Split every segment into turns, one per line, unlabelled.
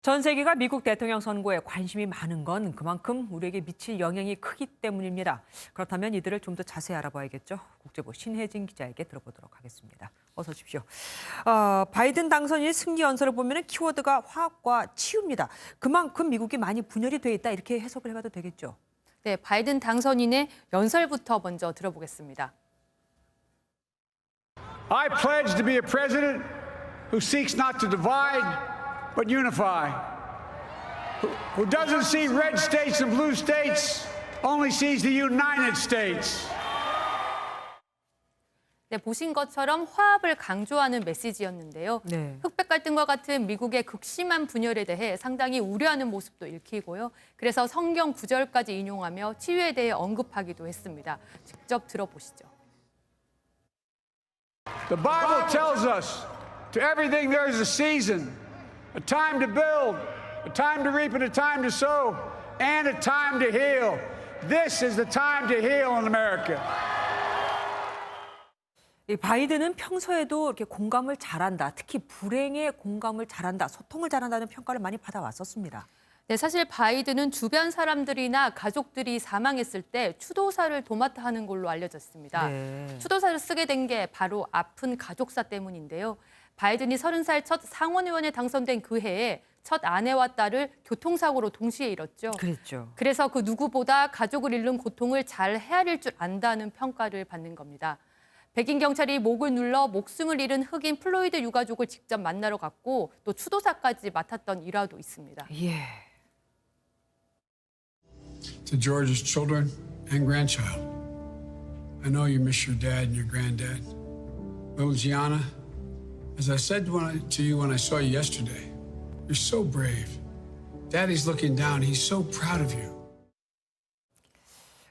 전 세계가 미국 대통령 선거에 관심이 많은 건 그만큼 우리에게 미칠 영향이 크기 때문입니다. 그렇다면 이들을 좀 더 자세히 알아봐야겠죠. 국제부 신혜진 기자에게 들어보도록 하겠습니다. 어서 오십시오. 바이든 당선인의 승리 연설을 보면 키워드가 화학과 치유입니다. 그만큼 미국이 많이 분열이 돼 있다 이렇게 해석을 해봐도 되겠죠.
네, 바이든 당선인의 연설부터 먼저 들어보겠습니다.
I pledge to be a president who seeks not to divide, but unify. Who doesn't see red states and blue states, only sees the United States.
네, 보신 것처럼 화합을 강조하는 메시지였는데요.
네.
흑백 갈등과 같은 미국의 극심한 분열에 대해 상당히 우려하는 모습도 읽히고요. 그래서 성경 구절까지 인용하며 치유에 대해 언급하기도 했습니다. 직접 들어보시죠.
The Bible tells us to everything there is a season, a time to build, a time to reap and a time to sow, and a time to heal. This is the time to heal in America.
이 바이든은 평소에도 이렇게 공감을 잘한다. 특히 불행에 공감을 잘한다. 소통을 잘한다는 평가를 많이 받아왔었습니다.
네, 사실 바이든은 주변 사람들이나 가족들이 사망했을 때 추도사를 도맡아 하는 걸로 알려졌습니다.
네.
추도사를 쓰게 된 게 바로 아픈 가족사 때문인데요. 바이든이 30살 첫 상원의원에 당선된 그 해에 첫 아내와 딸을 교통사고로 동시에 잃었죠.
그랬죠.
그래서 그 누구보다 가족을 잃는 고통을 잘 헤아릴 줄 안다는 평가를 받는 겁니다. 백인 경찰이 목을 눌러 목숨을 잃은 흑인 플로이드 유가족을 직접 만나러 갔고 또 추도사까지 맡았던 일화도 있습니다.
예.
To George's children and grandchild. I know you miss your dad and your granddad. Little Gianna, as I said to you when I saw you yesterday, you're so brave. Daddy's looking down. He's so proud of you.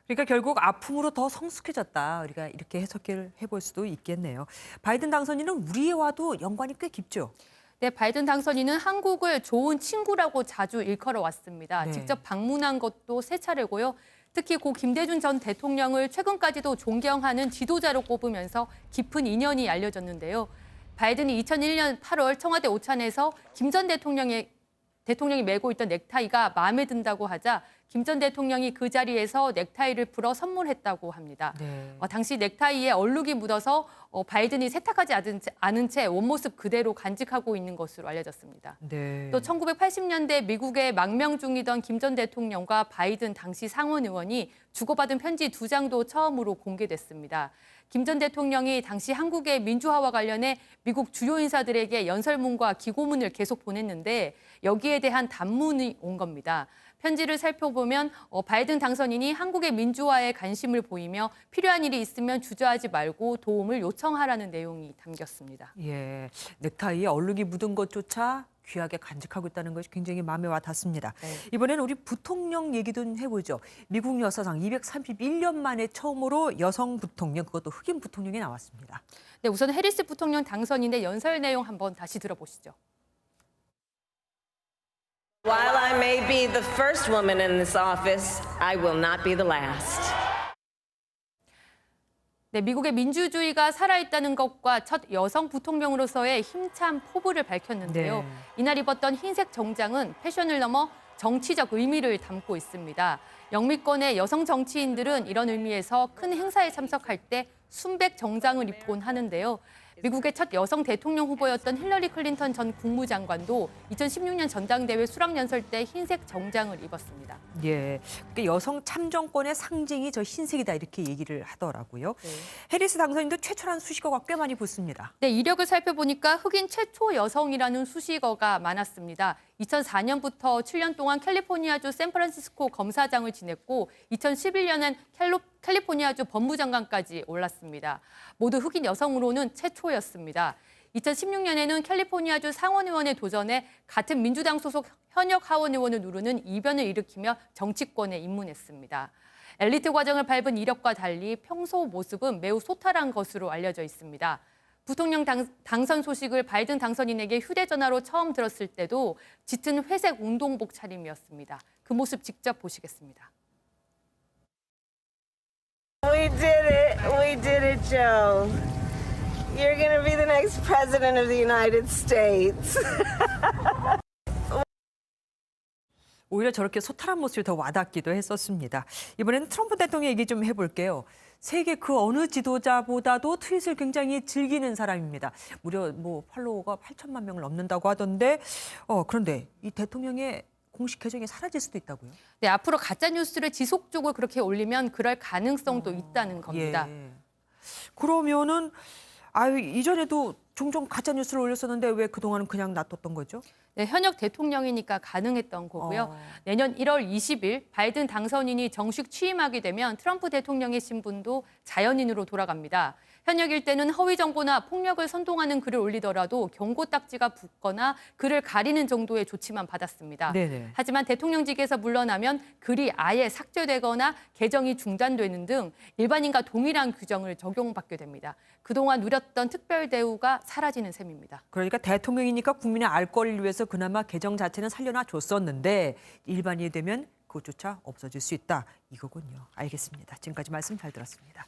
그러니까 결국 아픔으로 더 성숙해졌다. 우리가 이렇게 해석을 해볼 수도 있겠네요. 바이든 당선인은 우리와도 연관이 꽤 깊죠.
네, 바이든 당선인은 한국을 좋은 친구라고 자주 일컬어 왔습니다.
네.
직접 방문한 것도 세 차례고요. 특히 고 김대중 전 대통령을 최근까지도 존경하는 지도자로 꼽으면서 깊은 인연이 알려졌는데요. 바이든이 2001년 8월 청와대 오찬에서 김 전 대통령이 메고 있던 넥타이가 마음에 든다고 하자 김 전 대통령이 그 자리에서 넥타이를 풀어 선물했다고 합니다.
네.
당시 넥타이에 얼룩이 묻어서 바이든이 세탁하지 않은 채 원모습 그대로 간직하고 있는 것으로 알려졌습니다.
네.
또 1980년대 미국에 망명 중이던 김 전 대통령과 바이든 당시 상원 의원이 주고받은 편지 2장도 처음으로 공개됐습니다. 김 전 대통령이 당시 한국의 민주화와 관련해 미국 주요 인사들에게 연설문과 기고문을 계속 보냈는데 여기에 대한 단문이 온 겁니다. 편지를 살펴보면 바이든 당선인이 한국의 민주화에 관심을 보이며 필요한 일이 있으면 주저하지 말고 도움을 요청하라는 내용이 담겼습니다.
예, 넥타이에 얼룩이 묻은 것조차 귀하게 간직하고 있다는 것이 굉장히 마음에 와 닿습니다.
네.
이번에는 우리 부통령 얘기도 해보죠. 미국 역사상 231년 만에 처음으로 여성 부통령, 그것도 흑인 부통령이 나왔습니다.
네, 우선 해리스 부통령 당선인의 연설 내용 한번 다시 들어보시죠.
While I may be the first woman in this office, I will not be the last.
네, 미국의 민주주의가 살아있다는 것과 첫 여성 부통령으로서의 힘찬 포부를 밝혔는데요.
네.
이날 입었던 흰색 정장은 패션을 넘어 정치적 의미를 담고 있습니다. 영미권의 여성 정치인들은 이런 의미에서 큰 행사에 참석할 때 순백 정장을 입곤 하는데요. 미국의 첫 여성 대통령 후보였던 힐러리 클린턴 전 국무장관도 2016년 전당대회 수락연설 때 흰색 정장을 입었습니다.
예, 그러니까 여성 참정권의 상징이 저 흰색이다 이렇게 얘기를 하더라고요.
네.
해리스 당선인도 최초라는 수식어가 꽤 많이 붙습니다.
네, 이력을 살펴보니까 흑인 최초 여성이라는 수식어가 많았습니다. 2004년부터 7년 동안 캘리포니아주 샌프란시스코 검사장을 지냈고 2011년엔 캘리포니아주 법무장관까지 올랐습니다. 모두 흑인 여성으로는 최초였습니다. 2016년에는 캘리포니아주 상원의원에 도전해 같은 민주당 소속 현역 하원의원을 누르는 이변을 일으키며 정치권에 입문했습니다. 엘리트 과정을 밟은 이력과 달리 평소 모습은 매우 소탈한 것으로 알려져 있습니다. 부통령 당선 소식을 바이든 당선인에게 휴대전화로 처음 들었을 때도 짙은 회색 운동복 차림이었습니다. 그 모습 직접 보시겠습니다.
We did it, Joe. You're gonna be the next president of the United States.
오히려 저렇게 소탈한 모습이 더 와닿기도 했었습니다. 이번에는 트럼프 대통령 얘기 좀 해볼게요. 세계 그 어느 지도자보다도 트윗을 굉장히 즐기는 사람입니다. 무려 뭐 팔로워가 8천만 명을 넘는다고 하던데 그런데 이 대통령의 공식 계정이 사라질 수도 있다고요?
네, 앞으로 가짜 뉴스를 지속적으로 그렇게 올리면 그럴 가능성도 있다는 겁니다.
예. 그러면은 이전에도 종종 가짜 뉴스를 올렸었는데 왜 그동안은 그냥 놔뒀던 거죠?
네, 현역 대통령이니까 가능했던 거고요. 내년 1월 20일 바이든 당선인이 정식 취임하게 되면 트럼프 대통령의 신분도 자연인으로 돌아갑니다. 현역일 때는 허위 정보나 폭력을 선동하는 글을 올리더라도 경고 딱지가 붙거나 글을 가리는 정도의 조치만 받았습니다.
네네.
하지만 대통령직에서 물러나면 글이 아예 삭제되거나 계정이 중단되는 등 일반인과 동일한 규정을 적용받게 됩니다. 그동안 누렸던 특별 대우가 사라지는 셈입니다.
그러니까 대통령이니까 국민의 알 권리를 위해서 그나마 계정 자체는 살려놔 줬었는데 일반인이 되면 그것조차 없어질 수 있다. 이거군요. 알겠습니다. 지금까지 말씀 잘 들었습니다.